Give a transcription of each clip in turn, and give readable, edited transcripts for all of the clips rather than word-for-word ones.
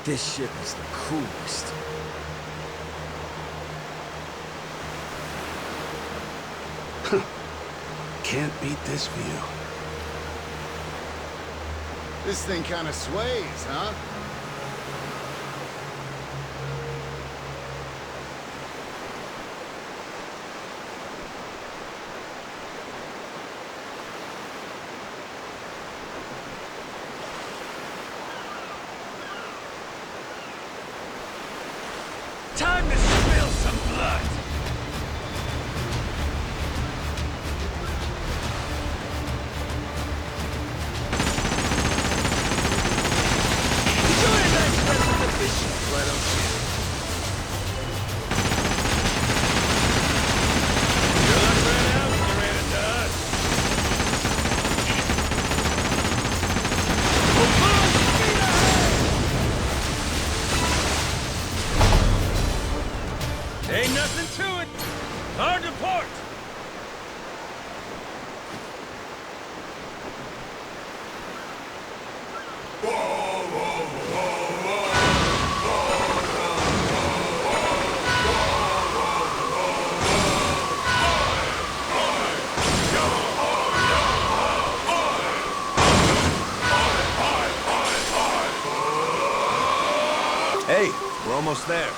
This ship is the coolest. Can't beat this view. This thing kind of sways, huh? Time to spill some blood! Enjoy a nice rest of the fishing, why don't you? Your luck ran out when you ran into us. Full speed ahead! Ain't nothing to it. Hard to port. Hey, we're almost there.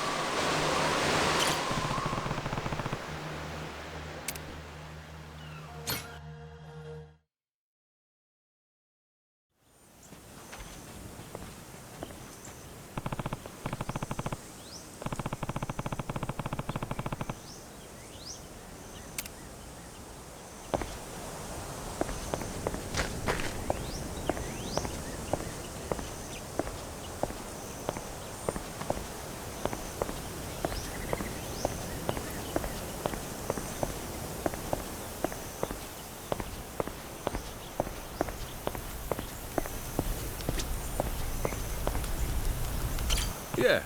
Yeah.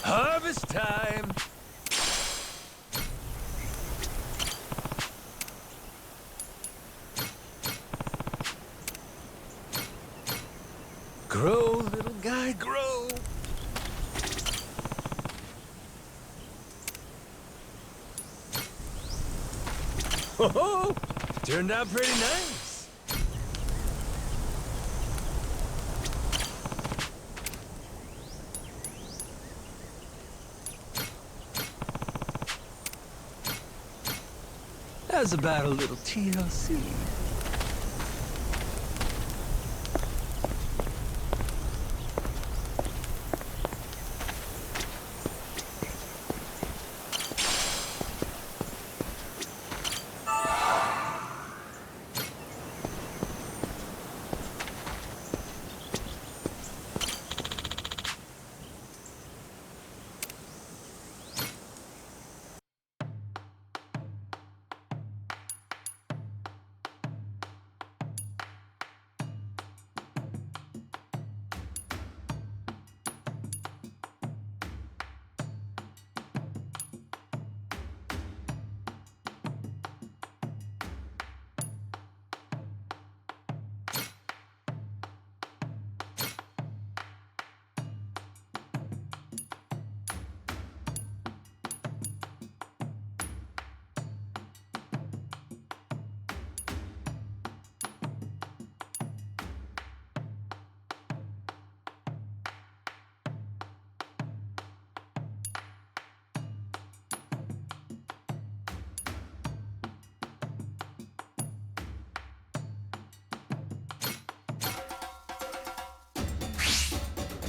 Harvest time! Grow, little guy, grow! Ho-ho! Turned out pretty nice. How's about a little TLC?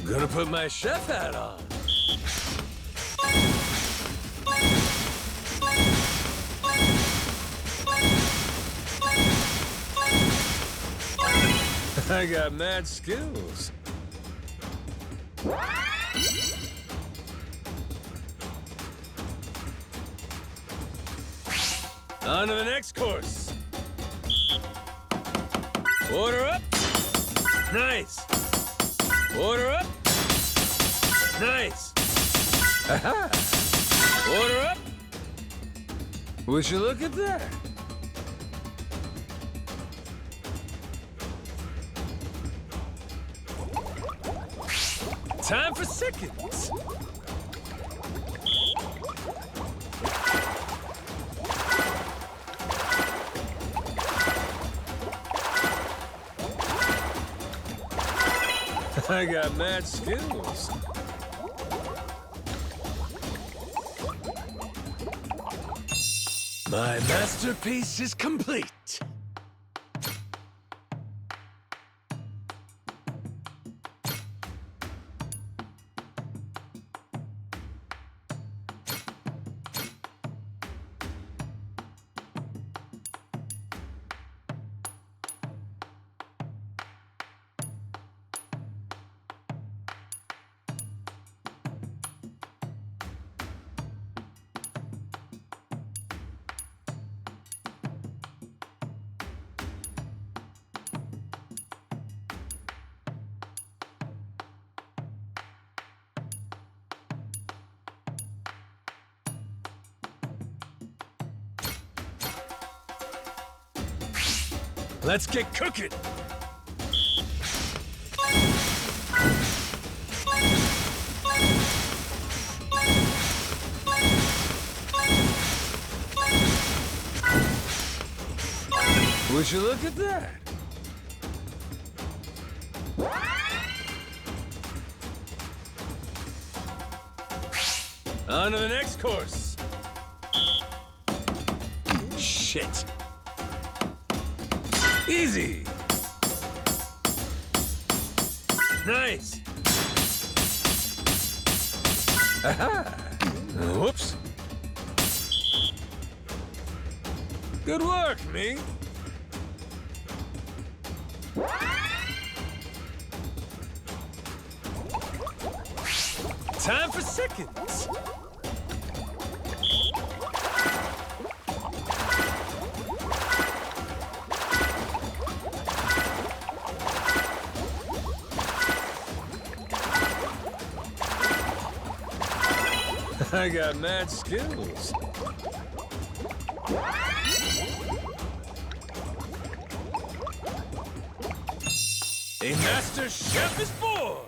Gonna put my chef hat on. I got mad skills. On to the next course. Order up. Nice. Order up. Nice. Aha. Order up. Would you look at that? Time for seconds. I got mad skills. My masterpiece is complete. Let's get cooking! Would you look at that? On to the next course. Shit. Easy. Nice. Aha. Whoops. Good work, me. Time for seconds. I got mad skills. A master chef is born!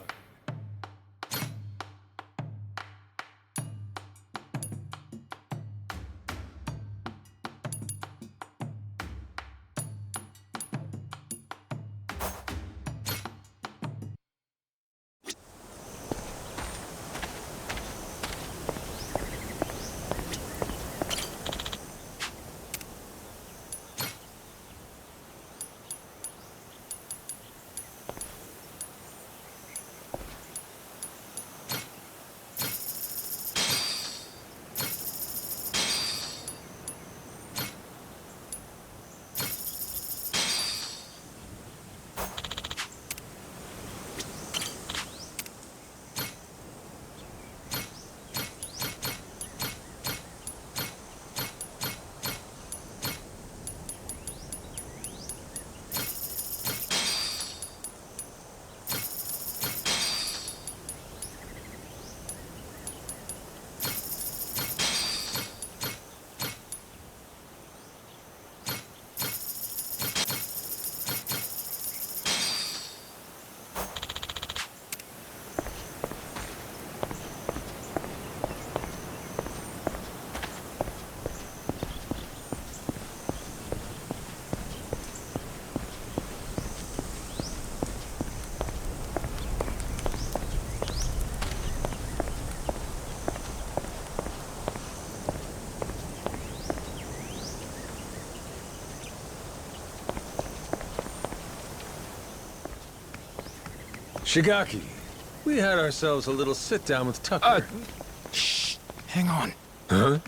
Shigaki, we had ourselves a little sit-down with Tucker. Shh! Hang on. Huh?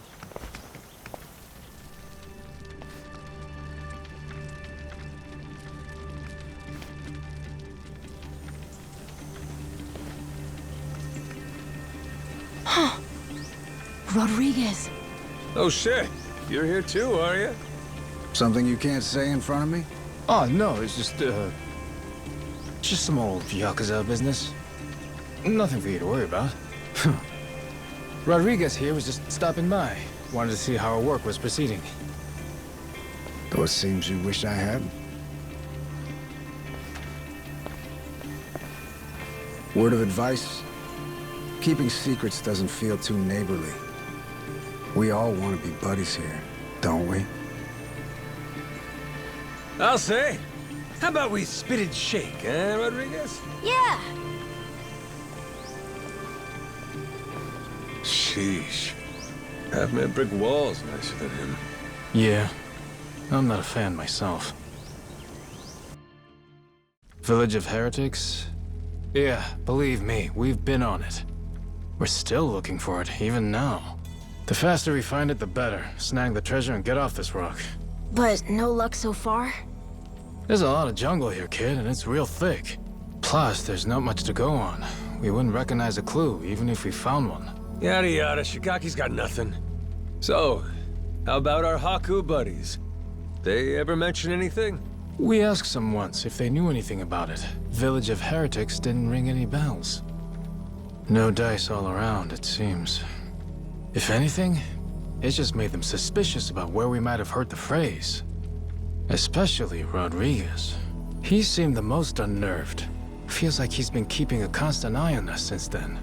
Rodriguez. Oh shit, you're here too, are you? Something you can't say in front of me? Oh, no, it's just some old Yakuza business. Nothing for you to worry about. Rodriguez here was just stopping by. Wanted to see how our work was proceeding. Though it seems you wish I had. Word of advice? Keeping secrets doesn't feel too neighborly. We all want to be buddies here, don't we? I'll say. How about we spit and shake, eh, Rodriguez? Yeah. Sheesh. Half-man brick walls nicer than him. Yeah, I'm not a fan myself. Village of Heretics? Yeah, believe me, we've been on it. We're still looking for it, even now. The faster we find it, the better. Snag the treasure and get off this rock. But no luck so far? There's a lot of jungle here, kid, and it's real thick. Plus, there's not much to go on. We wouldn't recognize a clue, even if we found one. Yada yada, Shigaki's got nothing. So, how about our Haku buddies? They ever mention anything? We asked them once if they knew anything about it. Village of Heretics didn't ring any bells. No dice all around, it seems. If anything, it just made them suspicious about where we might have heard the phrase. Especially Rodriguez. He seemed the most unnerved. Feels like he's been keeping a constant eye on us since then.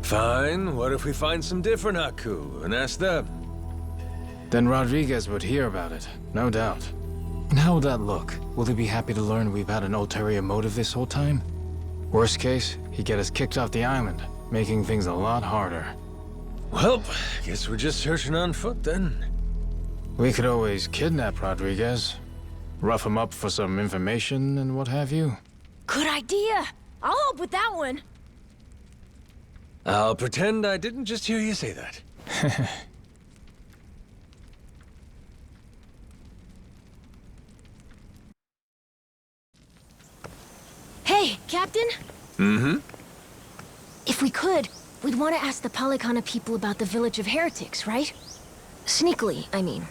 Fine, what if we find some different Haku and ask them? Then Rodriguez would hear about it, no doubt. And how would that look? Will he be happy to learn we've had an ulterior motive this whole time? Worst case, he'd get us kicked off the island, making things a lot harder. Well, guess we're just searching on foot then. We could always kidnap Rodriguez, rough him up for some information and what have you. Good idea. I'll help with that one. I'll pretend I didn't just hear you say that. Hey, Captain? Mm-hmm. If we could, we'd want to ask the Palikana people about the Village of Heretics, right? Sneakily, I mean.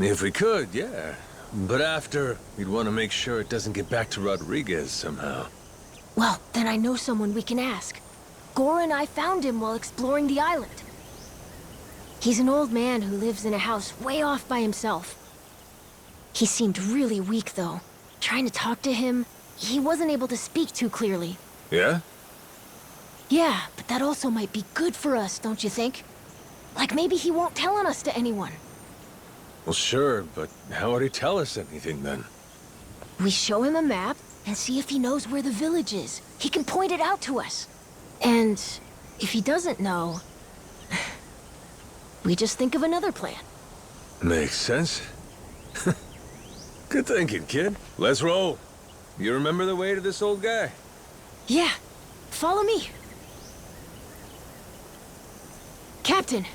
If we could, yeah. But after, we'd want to make sure it doesn't get back to Rodriguez somehow. Well, then I know someone we can ask. Gora and I found him while exploring the island. He's an old man who lives in a house way off by himself. He seemed really weak, though. Trying to talk to him, he wasn't able to speak too clearly. Yeah? Yeah, but that also might be good for us, don't you think? Like maybe he won't tell on us to anyone. Well, sure, but how would he tell us anything then? We show him a map and see if he knows where the village is. He can point it out to us. And if he doesn't know, we just think of another plan. Makes sense. Good thinking, kid. Let's roll. You remember the way to this old guy? Yeah, follow me. Captain,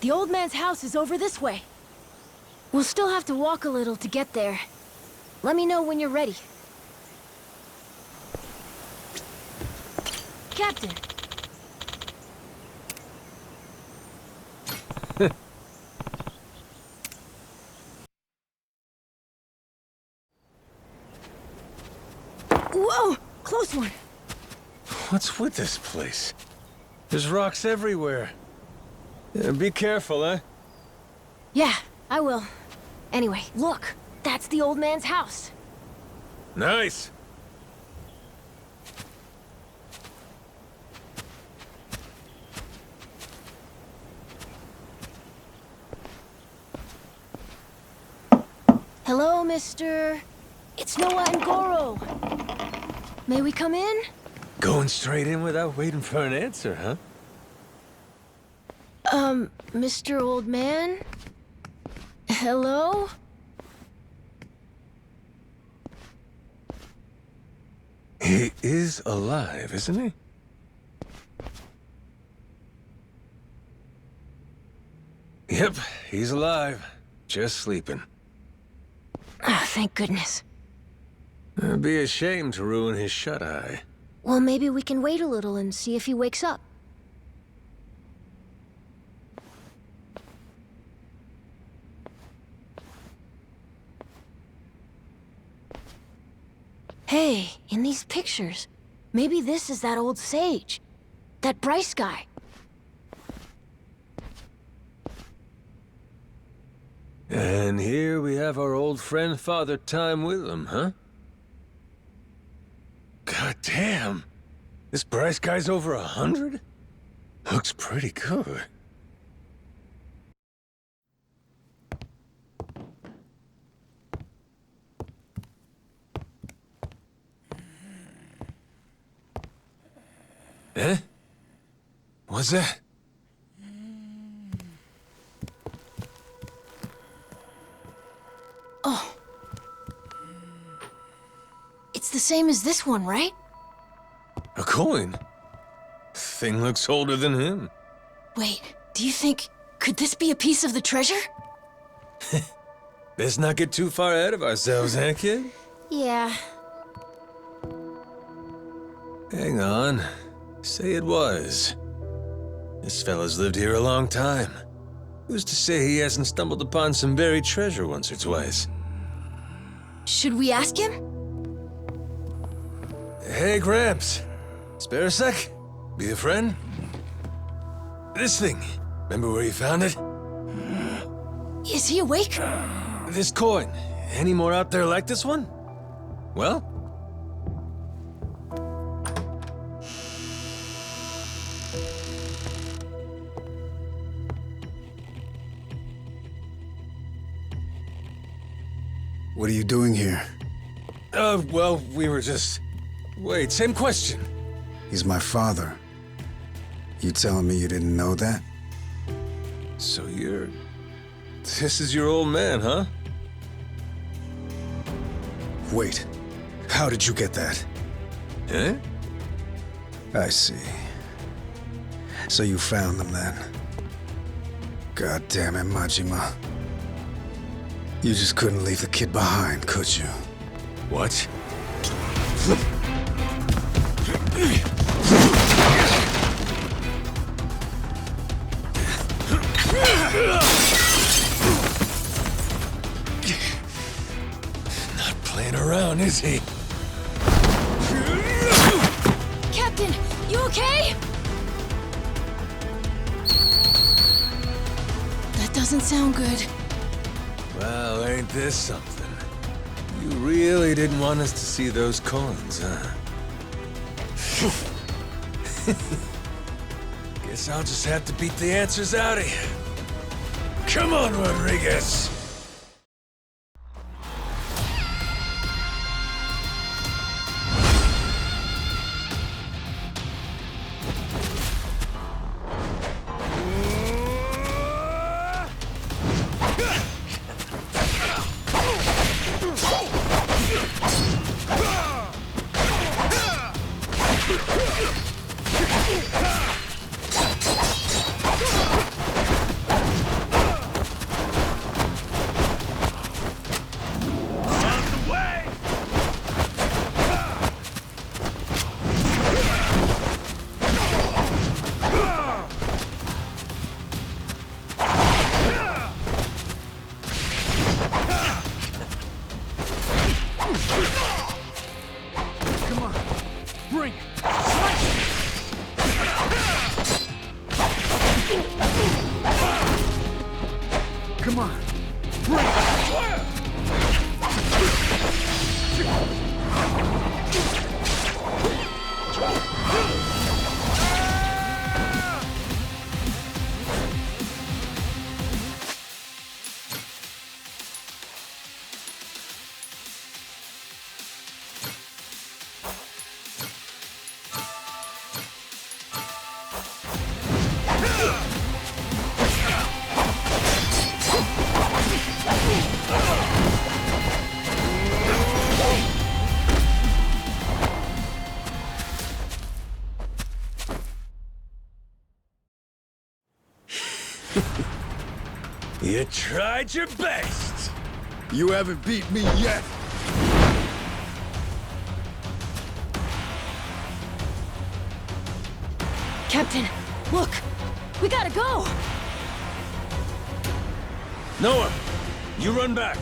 the old man's house is over this way. We'll still have to walk a little to get there. Let me know when you're ready. Captain. Whoa! Close one! What's with this place? There's rocks everywhere. Be careful, eh? Yeah, I will. Anyway, look. That's the old man's house. Nice! Hello, mister. It's Noah and Goro. May we come in? Going straight in without waiting for an answer, huh? Mr. Old Man? Hello? He is alive, isn't he? Yep, he's alive. Just sleeping. Ah, thank goodness. It'd be a shame to ruin his shut-eye. Well, maybe we can wait a little and see if he wakes up. Hey, in these pictures, maybe this is that old sage. That Bryce guy. And here we have our old friend Father Time with him, huh? God damn! This Bryce guy's over 100? Looks pretty good. Eh? What's that? Oh. It's the same as this one, right? A coin? Thing looks older than him. Wait, do you think... could this be a piece of the treasure? Let's not get too far ahead of ourselves, eh, kid? Yeah. Hang on. Say it was. This fella's lived here a long time. Who's to say he hasn't stumbled upon some buried treasure once or twice? Should we ask him? Hey, Gramps. Spare a sec? Be a friend? This thing. Remember where you found it? Is he awake? This coin. Any more out there like this one? Well? What are you doing here? Well, we were just... Wait, same question. He's my father. You telling me you didn't know that? So you're... This is your old man, huh? Wait, how did you get that? Eh? I see. So you found them then? God damn it, Majima. You just couldn't leave the kid behind, could you? What? Not playing around, is he? Captain, you okay? That doesn't sound good. Well, ain't this something? You really didn't want us to see those coins, huh? Guess I'll just have to beat the answers out of you. Come on, Rodriguez! Come on. You tried your best! You haven't beat me yet. Captain, look! We gotta go! Noah, you run back.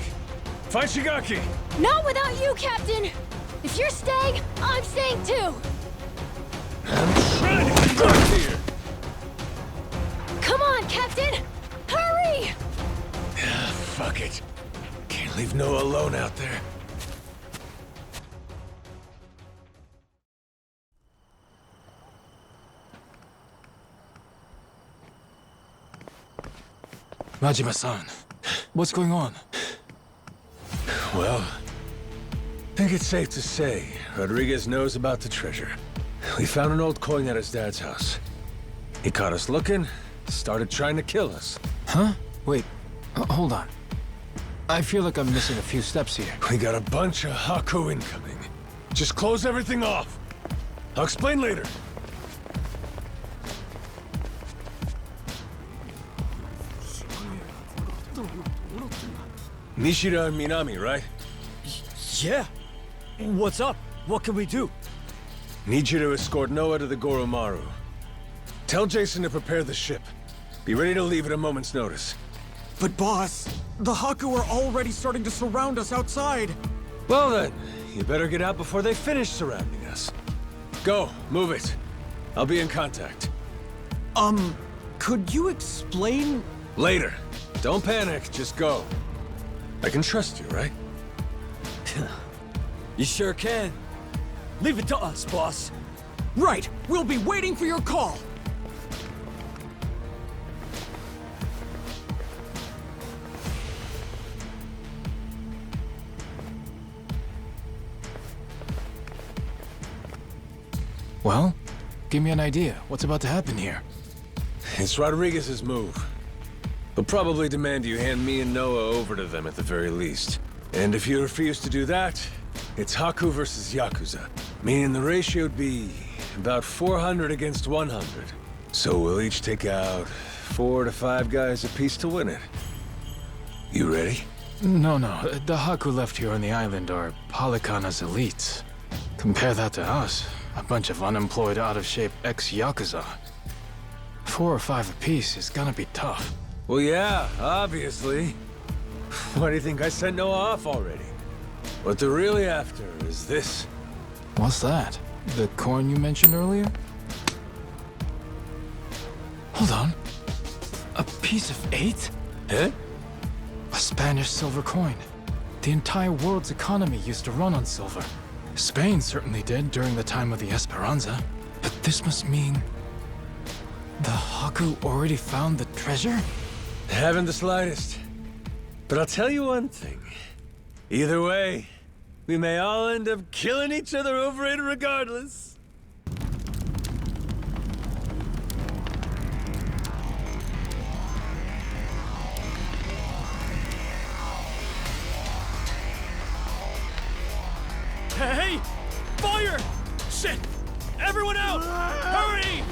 Fight Shigaki. Not without you, Captain! If you're staying, I'm staying too! I'm trying to get back here! Come on, Captain! Hurry! Ah, fuck it. Can't leave Noah alone out there. Majima-san, what's going on? Well, I think it's safe to say Rodriguez knows about the treasure. We found an old coin at his dad's house. He caught us looking, started trying to kill us. Huh? Wait, hold on. I feel like I'm missing a few steps here. We got a bunch of Haku incoming. Just close everything off. I'll explain later. Nishida and Minami, right? Yeah. What's up? What can we do? Need you to escort Noah to the Goromaru. Tell Jason to prepare the ship. Be ready to leave at a moment's notice. But boss, the Haku are already starting to surround us outside. Well then, you better get out before they finish surrounding us. Go, move it. I'll be in contact. Could you explain? Later. Don't panic, just go. I can trust you, right? You sure can. Leave it to us, boss. Right, we'll be waiting for your call. Well, give me an idea. What's about to happen here? It's Rodriguez's move. He'll probably demand you hand me and Noah over to them at the very least. And if you refuse to do that, it's Haku versus Yakuza. Meaning the ratio'd be about 400 against 100. So we'll each take out 4 to 5 guys apiece to win it. You ready? No, the Haku left here on the island are Polycana's elites. Compare that to us, a bunch of unemployed, out-of-shape ex-Yakuza. 4 or 5 apiece is gonna be tough. Well, yeah, obviously. Why do you think I sent Noah off already? What they're really after is this. What's that? The coin you mentioned earlier? Hold on. A piece of 8? Huh? A Spanish silver coin. The entire world's economy used to run on silver. Spain certainly did during the time of the Esperanza. But this must mean... the Haku already found the treasure? Haven't the slightest. But I'll tell you one thing. Either way, we may all end up killing each other over it regardless. Hey! Fire! Shit! Everyone out! Hurry!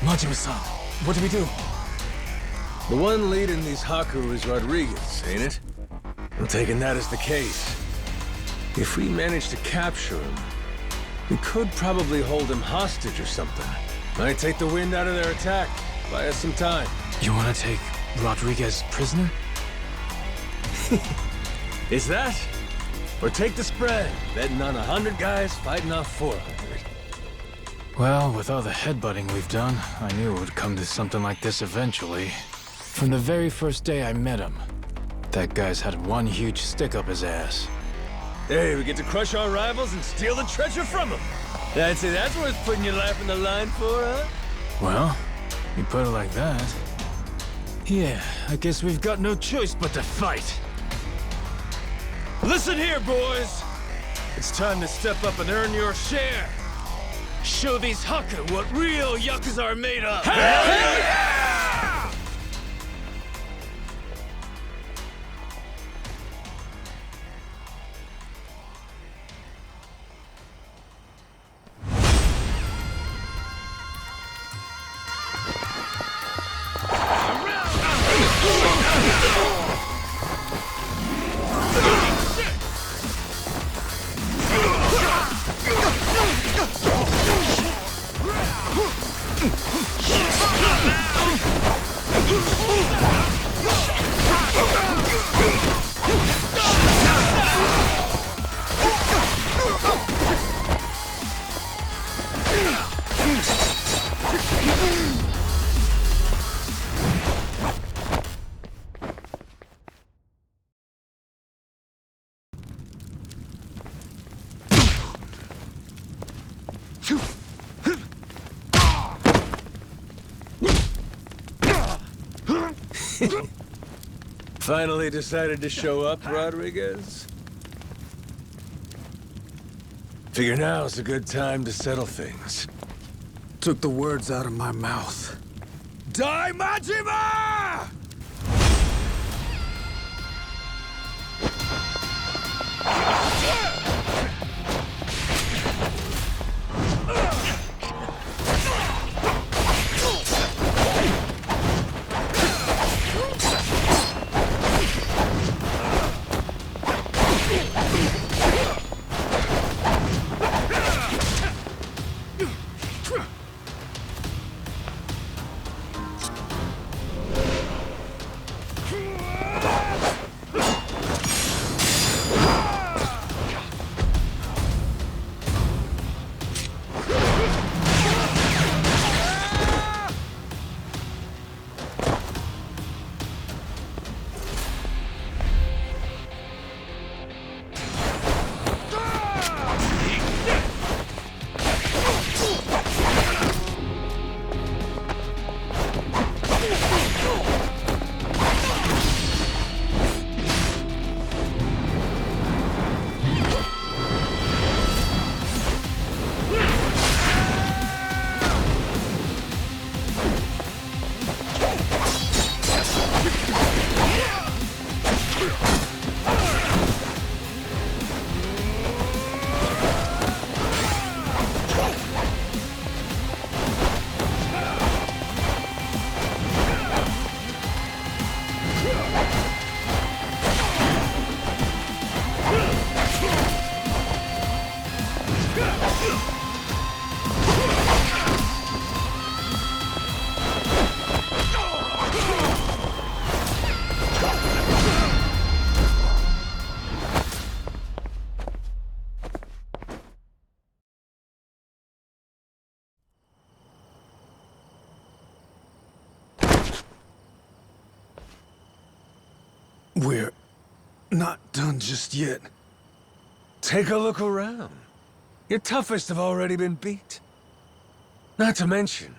Majima-san, what do we do? The one leading these Haku is Rodriguez, ain't it? I'm taking that as the case. If we manage to capture him, we could probably hold him hostage or something. Might take the wind out of their attack. Buy us some time. You wanna take Rodriguez prisoner? Is that? Or take the spread, betting on 100 guys fighting off 400. Well, with all the headbutting we've done, I knew it would come to something like this eventually. From the very first day I met him, that guy's had one huge stick up his ass. Hey, we get to crush our rivals and steal the treasure from them. I'd say that's worth putting your life on the line for, huh? Well, you put it like that. Yeah, I guess we've got no choice but to fight. Listen here, boys. It's time to step up and earn your share. Show these Haku what real Yakuza are made of. Hell yeah! Finally decided to show up, Rodriguez? Figure now's a good time to settle things. Took the words out of my mouth. Die, Majima! We're not done just yet. Take a look around. Your toughest have already been beat. Not to mention,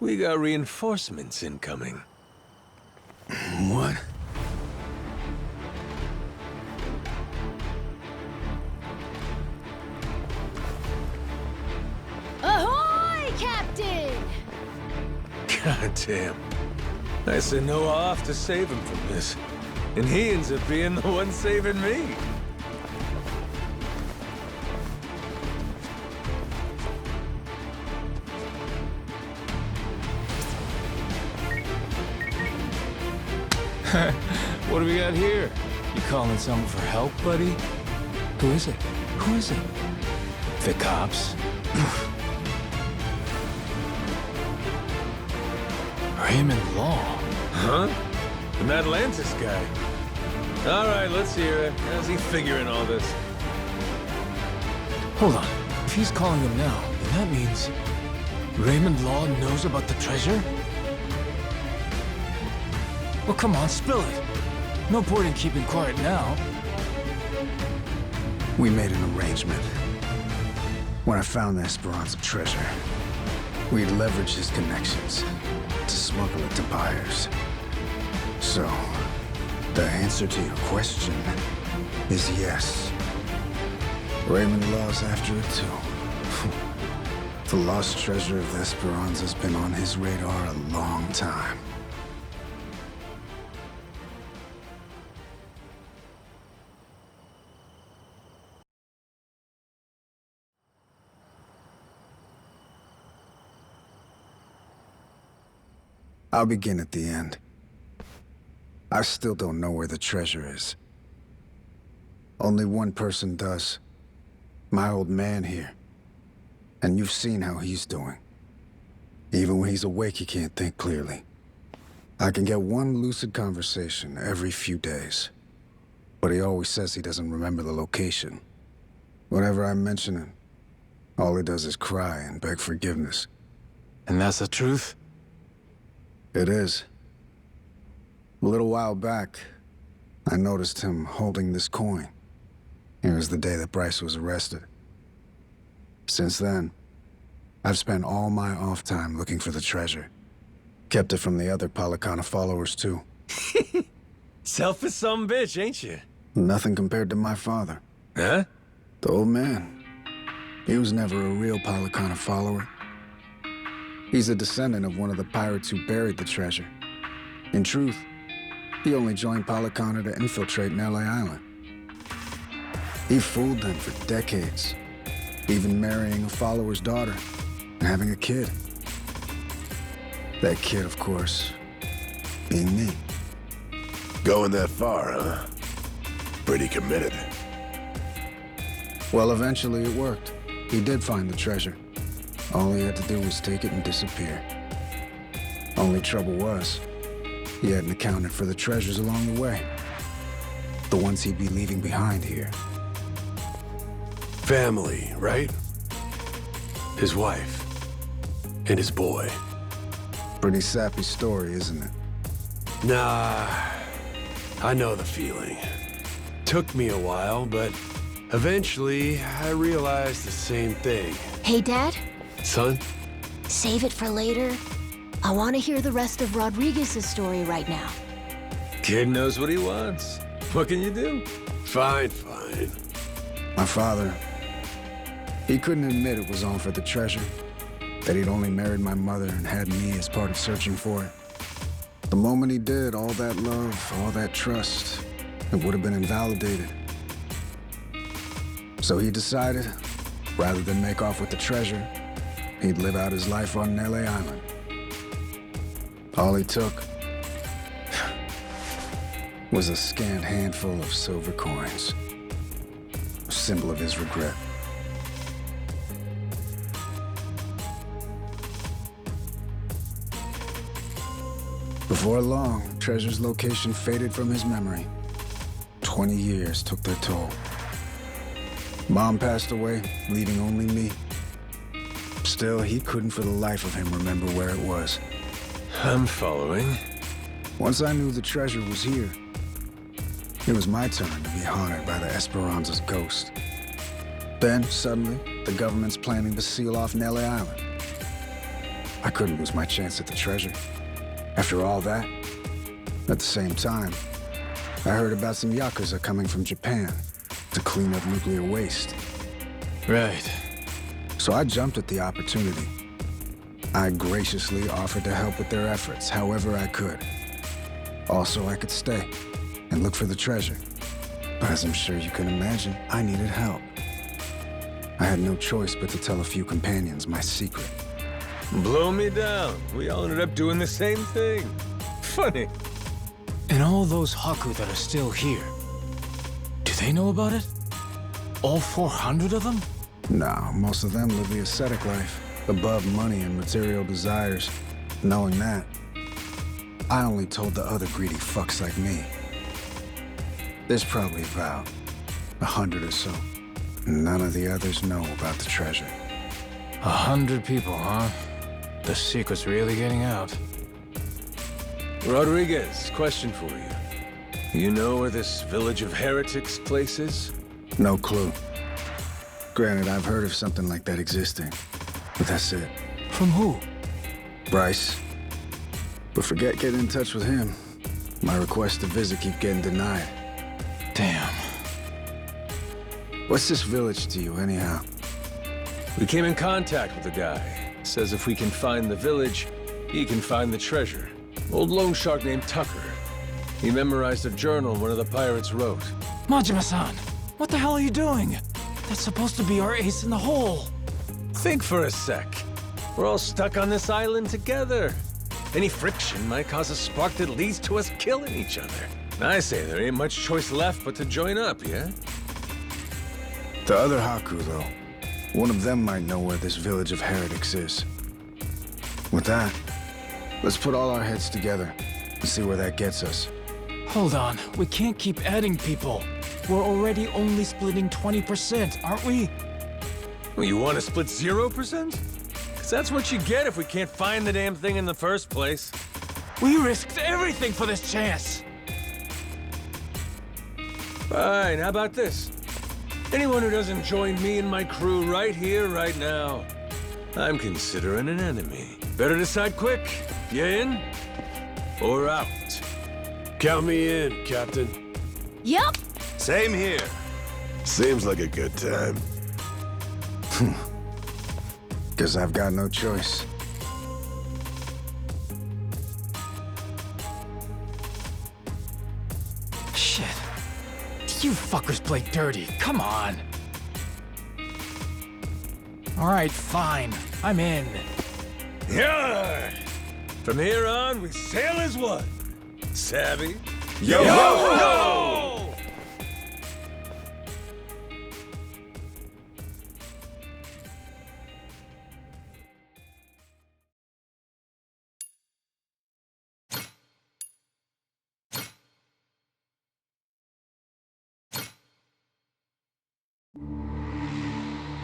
we got reinforcements incoming. What? Ahoy, Captain! God damn. I sent Noah off to save him from this. And he ends up being the one saving me. What do we got here? You calling someone for help, buddy? Who is it? Who is it? The cops? Raymond Law. Huh? An Atlantis guy. All right, let's hear it. How's he figuring all this? Hold on. If he's calling them now, then that means Raymond Law knows about the treasure? Well, come on, spill it. No point in keeping quiet now. We made an arrangement. When I found the Esperanza treasure, we'd leverage his connections to smuggle it to buyers. So, the answer to your question is yes. Raymond Law's after it too. The lost treasure of the Esperanza's been on his radar a long time. I'll begin at the end. I still don't know where the treasure is. Only one person does. My old man here. And you've seen how he's doing. Even when he's awake, he can't think clearly. I can get one lucid conversation every few days. But he always says he doesn't remember the location. Whenever I mention it, all he does is cry and beg forgiveness. And that's the truth? It is. A little while back, I noticed him holding this coin. It was the day that Bryce was arrested. Since then, I've spent all my off time looking for the treasure. Kept it from the other Palicana followers, too. Selfish some bitch, ain't you? Nothing compared to my father. Huh? The old man. He was never a real Palicana follower. He's a descendant of one of the pirates who buried the treasure. In truth, he only joined Palicana to infiltrate Nelly Island. He fooled them for decades, even marrying a follower's daughter and having a kid. That kid, of course, being me. Going that far, huh? Pretty committed. Well, eventually it worked. He did find the treasure. All he had to do was take it and disappear. Only trouble was, he hadn't accounted for the treasures along the way. The ones he'd be leaving behind here. Family, right? His wife. And his boy. Pretty sappy story, isn't it? Nah, I know the feeling. Took me a while, but eventually I realized the same thing. Hey, Dad? Son? Save it for later. I want to hear the rest of Rodriguez's story right now. Kid knows what he wants. What can you do? Fine, fine. My father, he couldn't admit it was all for the treasure. That he'd only married my mother and had me as part of searching for it. The moment he did, all that love, all that trust, it would have been invalidated. So he decided, rather than make off with the treasure, he'd live out his life on Nelly Island. All he took was a scant handful of silver coins, a symbol of his regret. Before long, Treasure's location faded from his memory. 20 years took their toll. Mom passed away, leaving only me. Still, he couldn't for the life of him remember where it was. I'm following. Once I knew the treasure was here, it was my turn to be haunted by the Esperanza's ghost. Then, suddenly, the government's planning to seal off Nelly Island. I couldn't lose my chance at the treasure. After all that, at the same time, I heard about some Yakuza coming from Japan to clean up nuclear waste. Right. So I jumped at the opportunity. I graciously offered to help with their efforts however I could. Also, I could stay and look for the treasure. But as I'm sure you can imagine, I needed help. I had no choice but to tell a few companions my secret. Blow me down. We all ended up doing the same thing. Funny. And all those Haku that are still here, do they know about it? All 400 of them? No, most of them live the ascetic life, above money and material desires. Knowing that, I only told the other greedy fucks like me. There's probably about 100 or so. None of the others know about the treasure. 100 people, huh? The secret's really getting out. Rodriguez, question for you. You know where this village of heretics place is? No clue. Granted, I've heard of something like that existing, but that's it. From who? Bryce. But forget getting in touch with him. My requests to visit keep getting denied. Damn. What's this village to you, anyhow? We came in contact with the guy. Says if we can find the village, he can find the treasure. Old loan shark named Tucker. He memorized a journal one of the pirates wrote. Majima-san, what the hell are you doing? That's supposed to be our ace in the hole. Think for a sec. We're all stuck on this island together. Any friction might cause a spark that leads to us killing each other. I say there ain't much choice left but to join up, yeah? The other Haku, though. One of them might know where this village of heretics is. With that, let's put all our heads together and see where that gets us. Hold on, we can't keep adding people. We're already only splitting 20%, aren't we? Well, you want to split 0%? Because that's what you get if we can't find the damn thing in the first place. We risked everything for this chance. Fine, how about this? Anyone who doesn't join me and my crew right here, right now, I'm considering an enemy. Better decide quick. You in? Or out? Count me in, Captain. Yep. Same here. Seems like a good time. Guess I've got no choice. Shit. You fuckers play dirty. Come on. All right, fine. I'm in. Yeah! From here on, we sail as one. Savvy? Yo! Yo!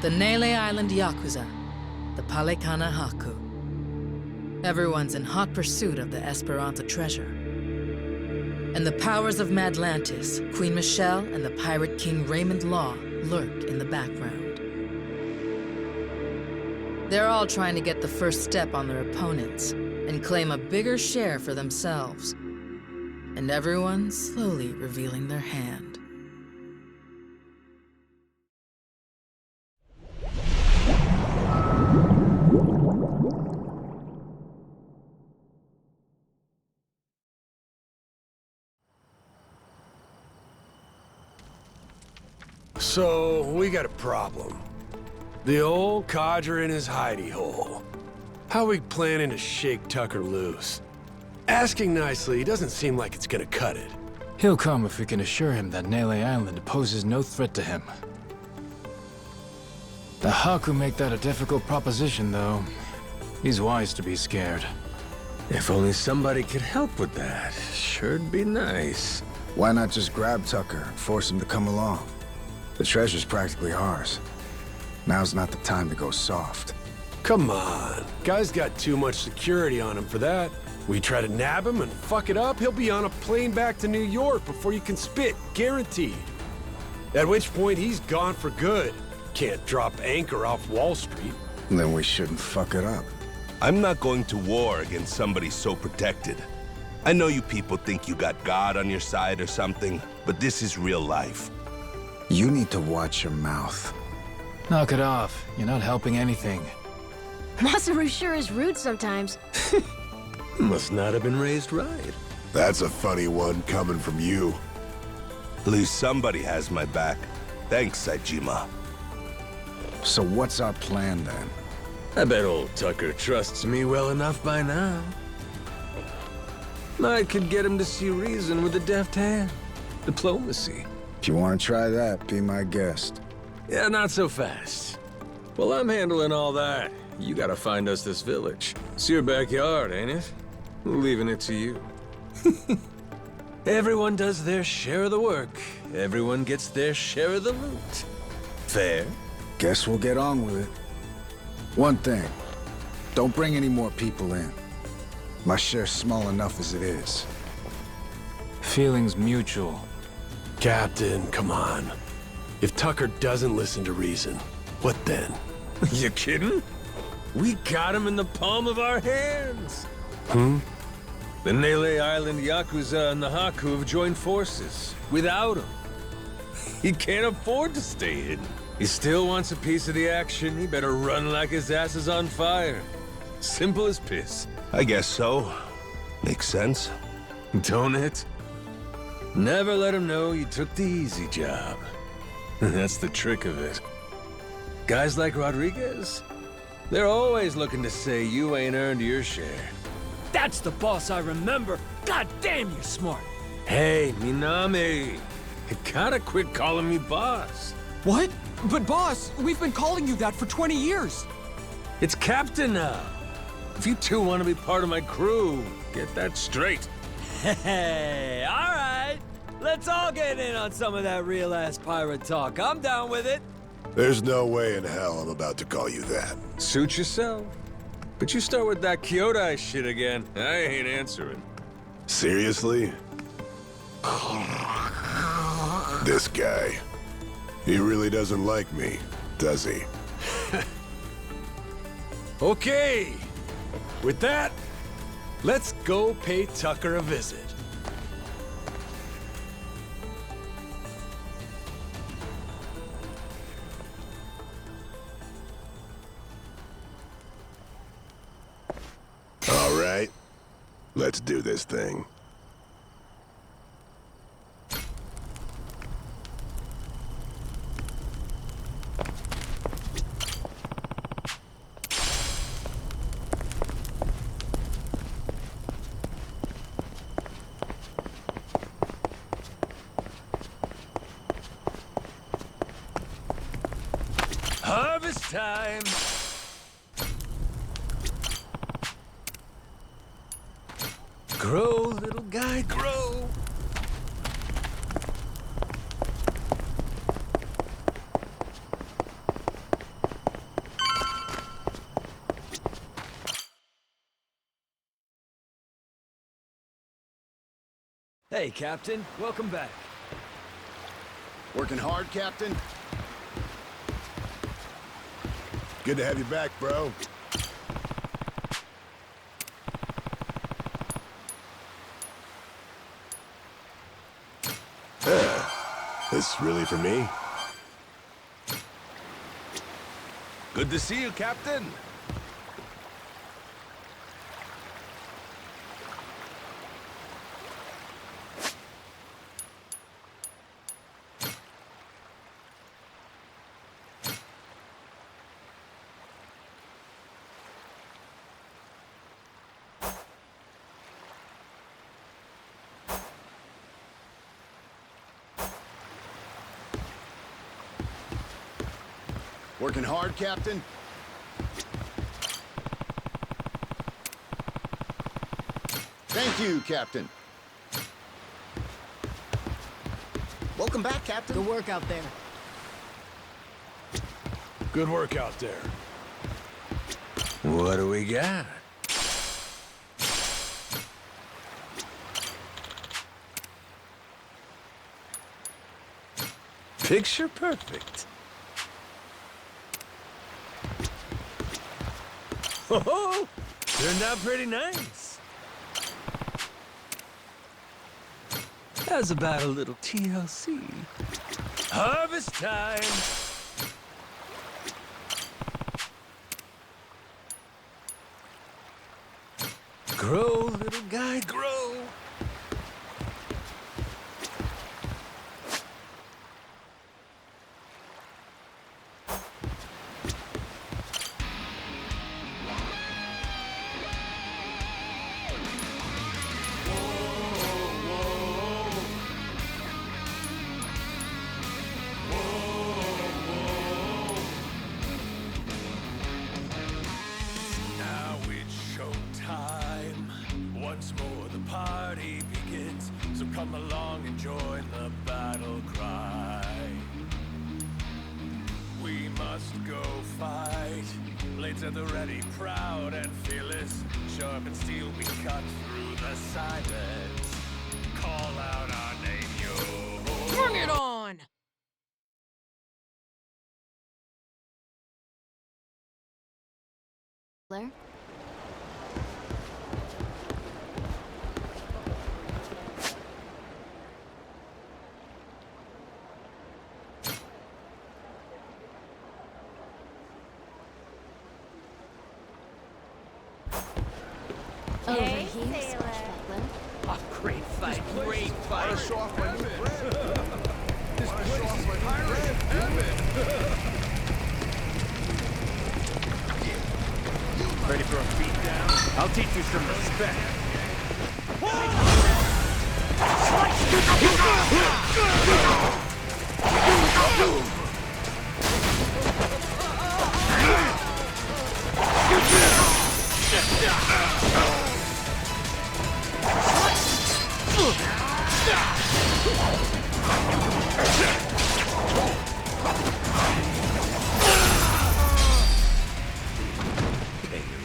The Nele Island Yakuza, the Palekana Haku. Everyone's in hot pursuit of the Esperanza treasure. And the powers of Madlantis, Queen Michelle, and the pirate king Raymond Law lurk in the background. They're all trying to get the first step on their opponents and claim a bigger share for themselves. And everyone's slowly revealing their hand. So, we got a problem. The old codger in his hidey hole. How we planning to shake Tucker loose? Asking nicely doesn't seem like it's gonna cut it. He'll come if we can assure him that Nele Island poses no threat to him. The Haku make that a difficult proposition, though. He's wise to be scared. If only somebody could help with that. Sure'd be nice. Why not just grab Tucker and force him to come along? The treasure's practically ours. Now's not the time to go soft. Come on. Guy's got too much security on him for that. We try to nab him and fuck it up, he'll be on a plane back to New York before you can spit, guaranteed. At which point, he's gone for good. Can't drop anchor off Wall Street. Then we shouldn't fuck it up. I'm not going to war against somebody so protected. I know you people think you got God on your side or something, but this is real life. You need to watch your mouth. Knock it off. You're not helping anything. Masaru sure is rude sometimes. Must not have been raised right. That's a funny one coming from you. At least somebody has my back. Thanks, Saejima. So what's our plan then? I bet old Tucker trusts me well enough by now. I could get him to see reason with a deft hand. Diplomacy. If you want to try that, be my guest. Yeah, not so fast. Well, I'm handling all that. You gotta find us this village. It's your backyard, ain't it? Leaving it to you. Everyone does their share of the work. Everyone gets their share of the loot. Fair? Guess we'll get on with it. One thing, don't bring any more people in. My share's small enough as it is. Feelings mutual. Captain, come on. If Tucker doesn't listen to reason, what then? You kidding? We got him in the palm of our hands. The Nele Island Yakuza and the Haku have joined forces. Without him, he can't afford to stay hidden. He still wants a piece of the action. He better run like his ass is on fire. Simple as piss. I guess so. Makes sense. Don't it? Never let him know you took the easy job. That's the trick of it. Guys like Rodriguez, they're always looking to say you ain't earned your share. That's the boss I remember. God damn, you're smart. Hey, Minami, you gotta quit calling me boss. What? But boss, we've been calling you that for 20 years. It's Captain now. If you two want to be part of my crew, get that straight. Hey, all right. Let's all get in on some of that real-ass pirate talk. I'm down with it. There's no way in hell I'm about to call you that. Suit yourself. But you start with that Kyodai shit again, I ain't answering. Seriously? This guy. He really doesn't like me, does he? Okay. With that, let's go pay Tucker a visit. All right, let's do this thing. Harvest time! Grow, little guy, grow! Hey, Captain. Welcome back. Working hard, Captain? Good to have you back, bro. This really for me? Good to see you, Captain. Working hard, Captain? Thank you, Captain. Welcome back, Captain. Good work out there. Good work out there. What do we got? Picture perfect. Oh, turned out pretty nice. How's about a little TLC? Harvest time! Grow, little guy, grow! Now it's showtime. Once more the party begins. So come along and join the battle cry. We must go fight. Blades at the ready, proud and fearless. Sharp and steel we cut through the silence. Call out our name, yo. Bring it on! Blair? Over Hey, here, sailor. Swashbuckler. Oh, great fight, great fight. Ready for a beat down? I'll teach you some respect.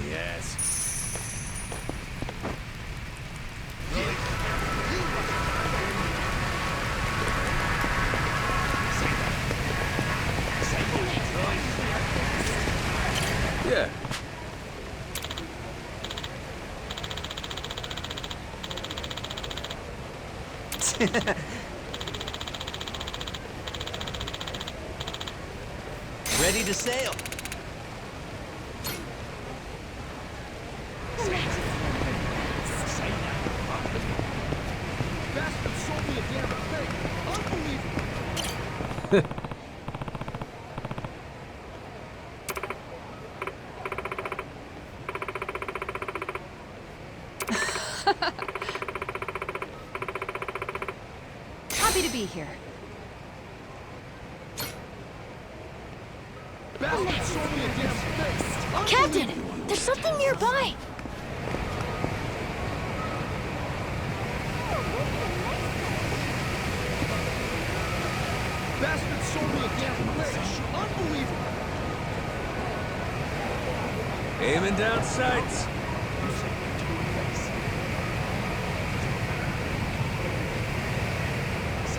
Yes. Yeah, Ready to sail. Bastard sold me a damn thing. Unbelievable. Happy to be here. Bastard sold me a damn thing. Captain, there's something nearby. Bastard sold me a damn thing. Unbelievable. Aiming down sights.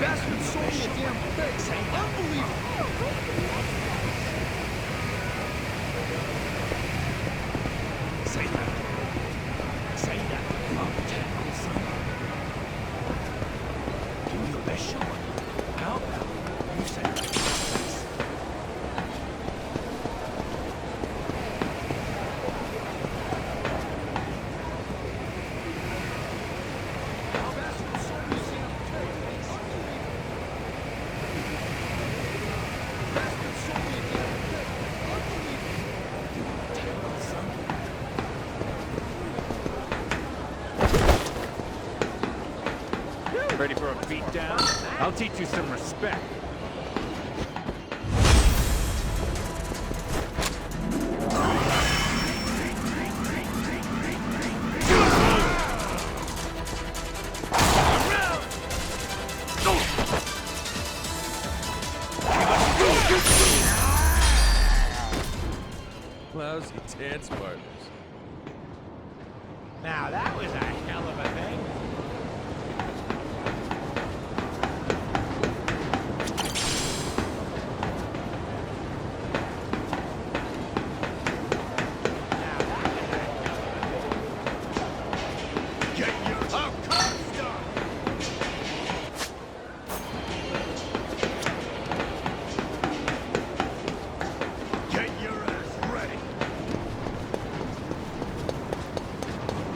Bastard sold me a damn thing. Unbelievable. Ready for a beatdown? I'll teach you some respect. Lousy dance partners. Now that was a hell of a thing.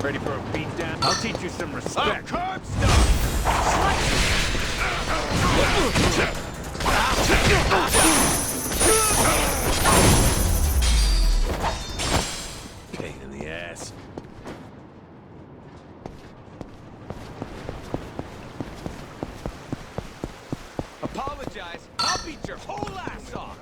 Ready for a beatdown? I'll teach you some respect. Pain in the ass. Apologize. I'll beat your whole ass off.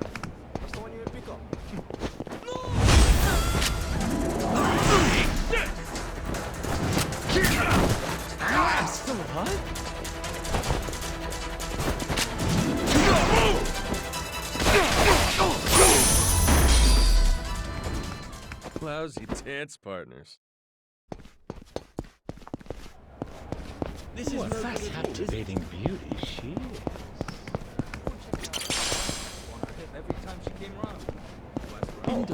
I'm still alive? Lousy dance partners. This is a captivating beauty she is. Every time she came around.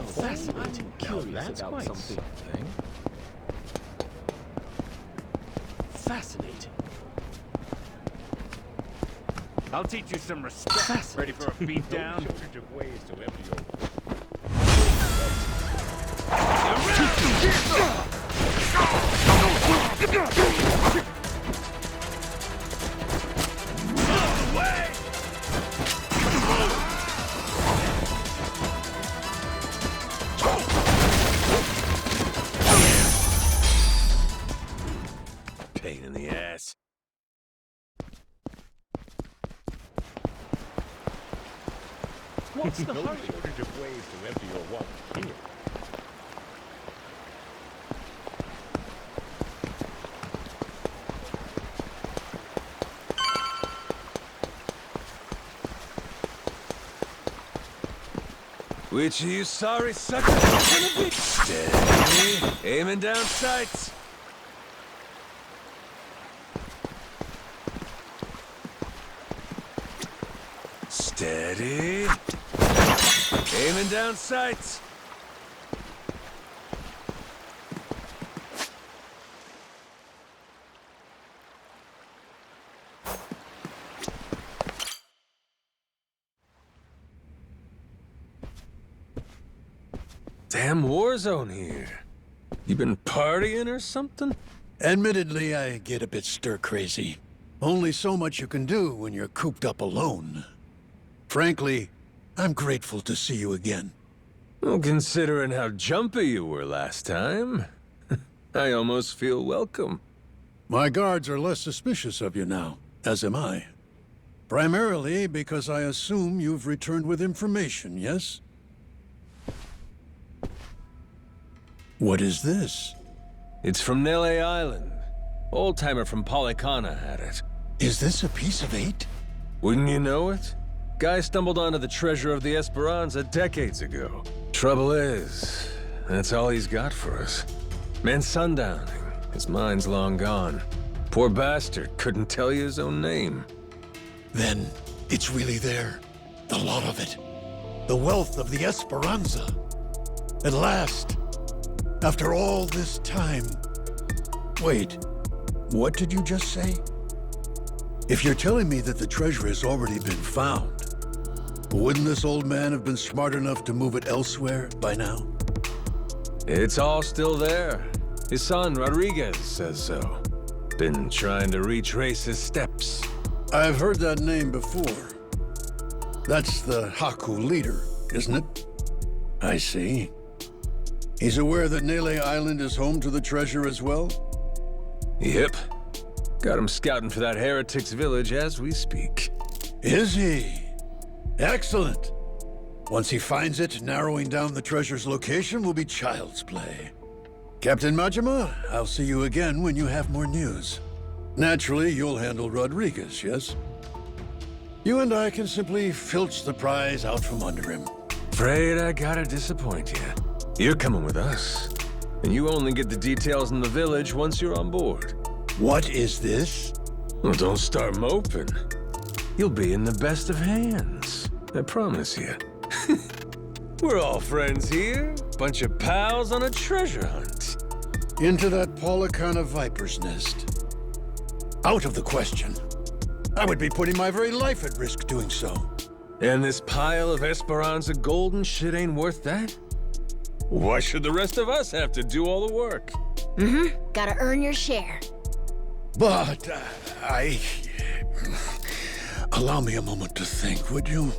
Fascinating. That's quite something. Fascinating. I'll teach you some respect. Ready for a beatdown? Pain in the ass. What's the hurry? shortage of ways to empty your wallet here. Which of you sorry suckers is gonna be? Steady. Aiming down sights. Steady. Aiming down sights. Damn war zone here. You been partying or something? Admittedly, I get a bit stir-crazy. Only so much you can do when you're cooped up alone. Frankly, I'm grateful to see you again. Well, considering how jumpy you were last time, I almost feel welcome. My guards are less suspicious of you now, as am I. Primarily because I assume you've returned with information, yes? What is this? It's from Nele Island. Old-timer from Polycana had it. Is this a piece of 8? Wouldn't you know it? Guy stumbled onto the treasure of the Esperanza decades ago. Trouble is, that's all he's got for us. Man sundowning. His mind's long gone. Poor bastard couldn't tell you his own name. Then it's really there. The lot of it. The wealth of the Esperanza. At last. After all this time. Wait, what did you just say? If you're telling me that the treasure has already been found, wouldn't this old man have been smart enough to move it elsewhere by now? It's all still there. His son, Rodriguez, says so. Been trying to retrace his steps. I've heard that name before. That's the Haku leader, isn't it? I see. He's aware that Nele Island is home to the treasure as well? Yep. Got him scouting for that heretic's village as we speak. Is he? Excellent. Once he finds it, narrowing down the treasure's location will be child's play. Captain Majima, I'll see you again when you have more news. Naturally, you'll handle Rodriguez, yes? You and I can simply filch the prize out from under him. Afraid I gotta disappoint you. You're coming with us. And you only get the details in the village once you're on board. What is this? Well, don't start moping. You'll be in the best of hands. I promise you. We're all friends here. Bunch of pals on a treasure hunt. Into that Polycana viper's nest. Out of the question. I would be putting my very life at risk doing so. And this pile of Esperanza gold and shit ain't worth that? Why should the rest of us have to do all the work? Gotta earn your share. But, allow me a moment to think, would you?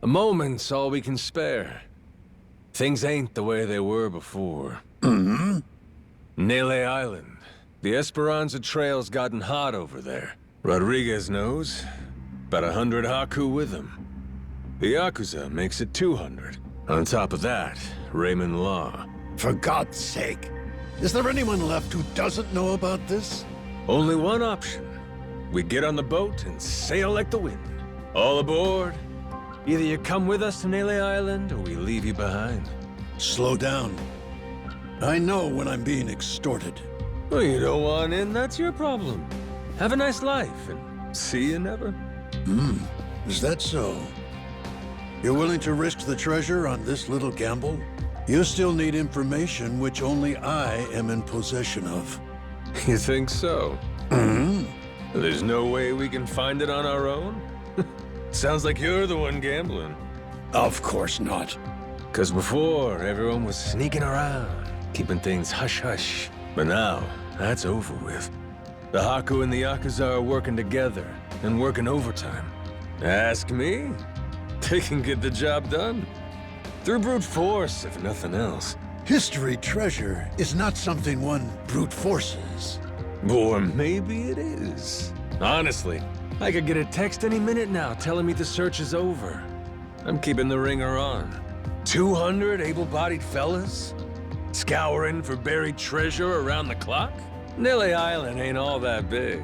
A moment's all we can spare. Things ain't the way they were before. Nele Island. The Esperanza Trail's gotten hot over there. Rodriguez knows. About 100 Haku with him. The Yakuza makes it 200. On top of that, Raymond Law. For God's sake. Is there anyone left who doesn't know about this? Only one option. We get on the boat and sail like the wind. All aboard. Either you come with us to Nele Island, or we leave you behind. Slow down. I know when I'm being extorted. Well, you don't want in, that's your problem. Have a nice life, and see you never. Is that so? You're willing to risk the treasure on this little gamble? You still need information which only I am in possession of. You think so? There's no way we can find it on our own? Sounds like you're the one gambling. Of course not. 'Cause before, everyone was sneaking around, keeping things hush-hush. But now, that's over with. The Haku and the Yakuza are working together, and working overtime. Ask me, they can get the job done. Through brute force, if nothing else. History treasure is not something one brute forces. Or maybe it is. Honestly, I could get a text any minute now telling me the search is over. I'm keeping the ringer on. 200 able-bodied fellas? Scouring for buried treasure around the clock? Nele Island ain't all that big.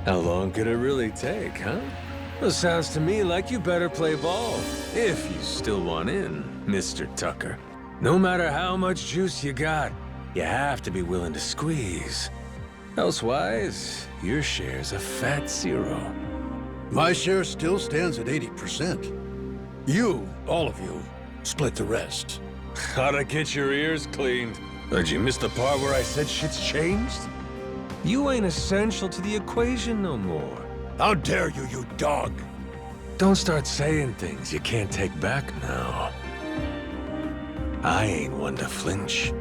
How long could it really take, huh? Well, sounds to me like you better play ball, if you still want in, Mr. Tucker. No matter how much juice you got, you have to be willing to squeeze. Elsewise, your share's a fat 0. My share still stands at 80%. You, all of you, split the rest. How'd I get your ears cleaned? Did you miss the part where I said shit's changed? You ain't essential to the equation no more. How dare you, you dog! Don't start saying things you can't take back now. I ain't one to flinch.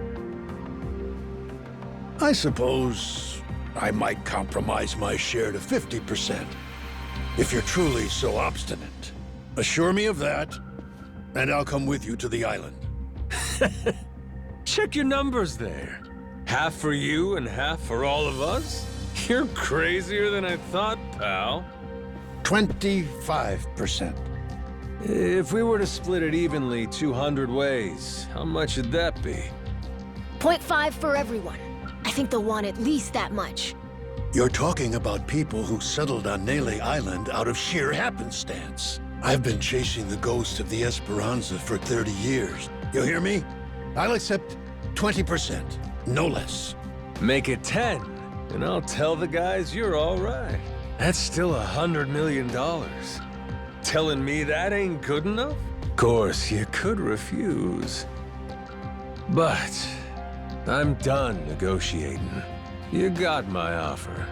I suppose I might compromise my share to 50%, if you're truly so obstinate. Assure me of that, and I'll come with you to the island. Check your numbers there. Half for you and half for all of us? You're crazier than I thought, pal. 25%. If we were to split it evenly 200 ways, how much would that be? 0.5 for everyone. I think they'll want at least that much. You're talking about people who settled on Nele Island out of sheer happenstance. I've been chasing the ghost of the Esperanza for 30 years. You hear me? I'll accept 20%, no less. Make it 10, and I'll tell the guys you're all right. That's still $100 million. Telling me that ain't good enough? Of course, you could refuse. But I'm done negotiating. You got my offer.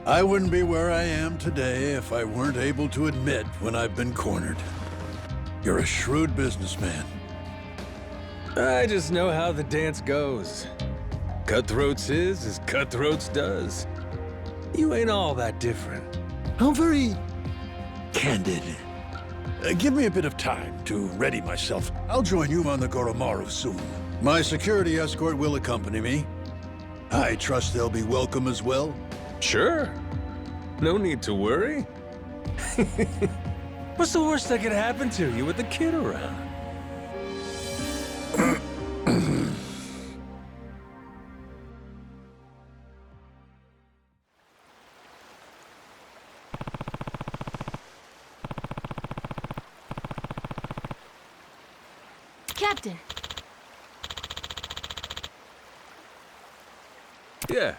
I wouldn't be where I am today if I weren't able to admit when I've been cornered. You're a shrewd businessman. I just know how the dance goes. Cutthroats is as cutthroats does. You ain't all that different. How very candid. Give me a bit of time to ready myself. I'll join you on the Goromaru soon. My security escort will accompany me. I trust they'll be welcome as well. Sure. No need to worry. What's the worst that could happen to you with the kid around? Captain. Yeah.